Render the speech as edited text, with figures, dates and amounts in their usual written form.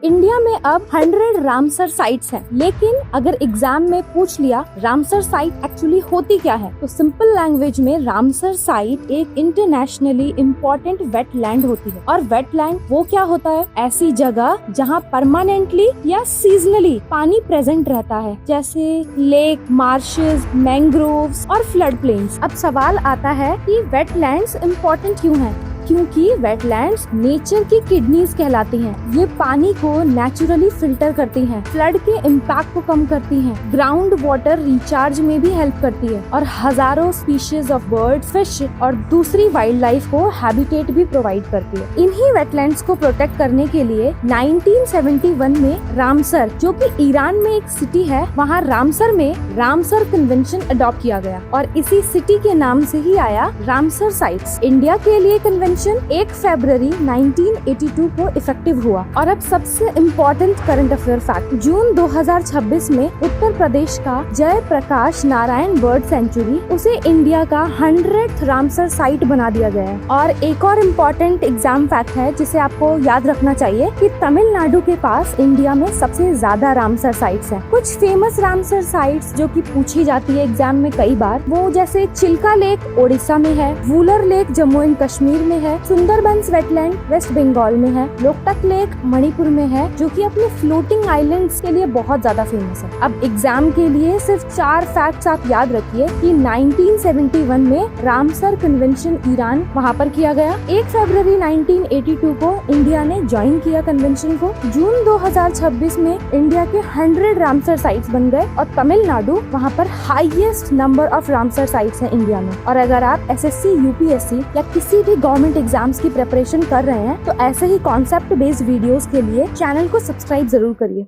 India में अब 100 Ramsar sites हैं, लेकिन अगर एग्जाम में पूछ लिया रामसर साइट एक्चुअली होती क्या है, तो सिंपल लैंग्वेज में रामसर साइट एक इंटरनेशनली इम्पोर्टेंट वेटलैंड होती है। और वेटलैंड वो क्या होता है? ऐसी जगह जहाँ परमानेंटली या सीजनली पानी प्रेजेंट रहता है, जैसे लेक, मार्शेस, मैंग्रोव्स और फ्लड प्लेन्स। अब सवाल आता है कि वेटलैंड्स इम्पोर्टेंट क्यों हैं? क्योंकि वेटलैंड्स नेचर की किडनीज कहलाती हैं। ये पानी को नेचुरली फिल्टर करती हैं, फ्लड के इम्पैक्ट को कम करती हैं, ग्राउंड वाटर रिचार्ज में भी हेल्प करती है और हजारों स्पीशीज ऑफ बर्ड्स, फिश और दूसरी वाइल्ड लाइफ को हैबिटेट भी प्रोवाइड करती है। इन्हीं वेटलैंड्स को प्रोटेक्ट करने के लिए 1971 में रामसर, जो कि ईरान में एक सिटी है, वहाँ रामसर में रामसर कन्वेंशन अडॉप्ट किया गया और इसी सिटी के नाम से ही आया रामसर साइट्स। इंडिया के लिए कन्वेंशन 1 फरवरी 1982 को इफेक्टिव हुआ। और अब सबसे इम्पोर्टेंट करंट अफेयर फैक्ट, जून 2026 में उत्तर प्रदेश का जय प्रकाश नारायण बर्ड सेंचुरी, उसे इंडिया का 100th रामसर साइट बना दिया गया है। और एक और इम्पोर्टेंट एग्जाम फैक्ट है जिसे आपको याद रखना चाहिए कि तमिलनाडु के पास इंडिया में सबसे ज्यादा रामसर साइट्स हैं। कुछ फेमस रामसर साइट्स जो कि पूछी जाती है एग्जाम में कई बार, वो जैसे चिल्का लेक ओडिशा में है, वुलर लेक जम्मू एंड कश्मीर में है, सुंदरबंस वेटलैंड वेस्ट बंगाल में है, लोकटक लेक मणिपुर में है, जो कि अपने फ्लोटिंग आइलैंड्स के लिए बहुत ज्यादा फेमस है। अब एग्जाम के लिए सिर्फ 4 फैक्ट्स आप याद रखिए कि 1971 में रामसर कन्वेंशन ईरान वहाँ पर किया गया। 1 फरवरी 1982 को इंडिया ने ज्वाइन किया कन्वेंशन को। जून 2026 में इंडिया के 100 रामसर साइट्स बन गए और तमिलनाडु वहाँ पर highest number of Ramsar sites है इंडिया में। और अगर आप SSC, UPSC या किसी भी गवर्नमेंट एग्जाम्स की प्रिपरेशन कर रहे हैं तो ऐसे ही कॉन्सेप्ट बेस्ड वीडियोस के लिए चैनल को सब्सक्राइब जरूर करिए।